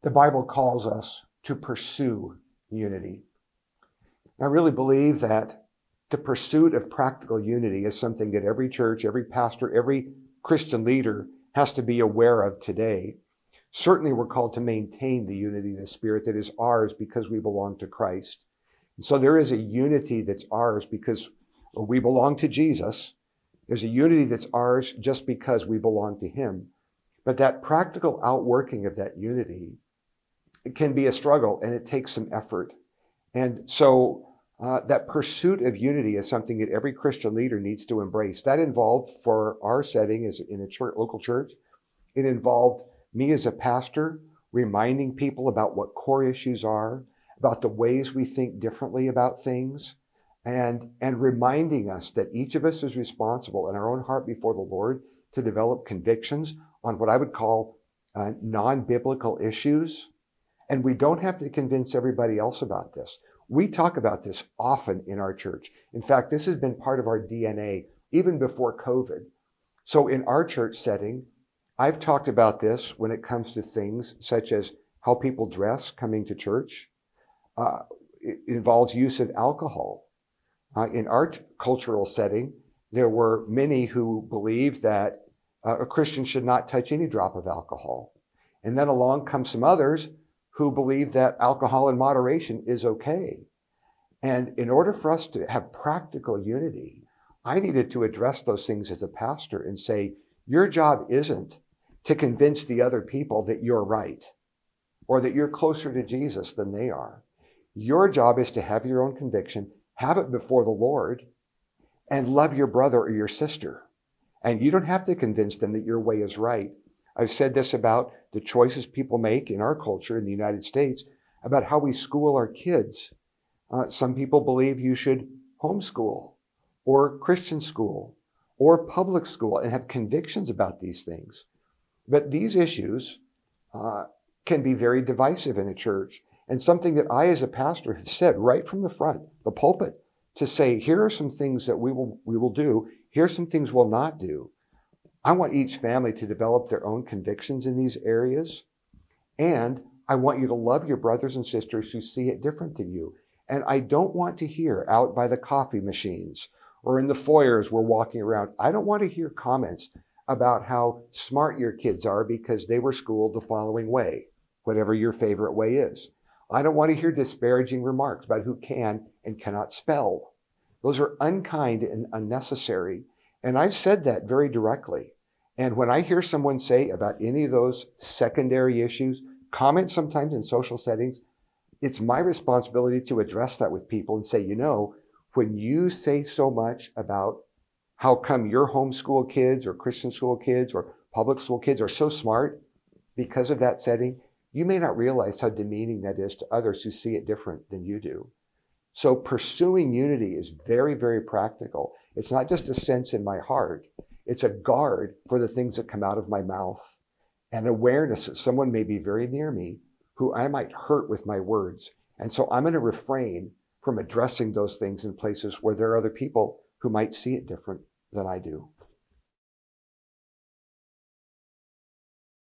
The Bible calls us to pursue unity. I really believe that the pursuit of practical unity is something that every church, every pastor, every Christian leader has to be aware of today. Certainly, we're called to maintain the unity of the Spirit that is ours because we belong to Christ. And so there is a unity that's ours because we belong to Jesus. There's a unity that's ours just because we belong to Him. But that practical outworking of that unity, it can be a struggle and it takes some effort. And so that pursuit of unity is something that every Christian leader needs to embrace. That involved, for our setting as in a church, local church, it involved me as a pastor reminding people about what core issues are, about the ways we think differently about things, and reminding us that each of us is responsible in our own heart before the Lord to develop convictions on what I would call non-biblical issues. And we don't have to convince everybody else about this. We talk about this often in our church. In fact, this has been part of our DNA even before COVID. So in our church setting, I've talked about this when it comes to things such as how people dress coming to church. It involves use of alcohol. In our cultural setting, there were many who believed that a Christian should not touch any drop of alcohol. And then along come some others who believe that alcohol in moderation is okay. And in order for us to have practical unity, I needed to address those things as a pastor and say, your job isn't to convince the other people that you're right or that you're closer to Jesus than they are. Your job is to have your own conviction, have it before the Lord, and love your brother or your sister. And you don't have to convince them that your way is right. I've said this about the choices people make in our culture in the United States about how we school our kids. Some people believe you should homeschool or Christian school or public school and have convictions about these things. But these issues can be very divisive in a church, and something that I as a pastor have said right from the front, the pulpit, to say, here are some things that we will do, here's some things we'll not do. I want each family to develop their own convictions in these areas, and I want you to love your brothers and sisters who see it different than you. And I don't want to hear out by the coffee machines or in the foyers we're walking around, I don't want to hear comments about how smart your kids are because they were schooled the following way, whatever your favorite way is. I don't want to hear disparaging remarks about who can and cannot spell. Those are unkind and unnecessary. And I've said that very directly. And when I hear someone say about any of those secondary issues, comments sometimes in social settings, it's my responsibility to address that with people and say, you know, when you say so much about how come your homeschool kids or Christian school kids or public school kids are so smart because of that setting, you may not realize how demeaning that is to others who see it different than you do. So pursuing unity is very, very practical. It's not just a sense in my heart. It's a guard for the things that come out of my mouth and awareness that someone may be very near me who I might hurt with my words. And so I'm going to refrain from addressing those things in places where there are other people who might see it different than I do.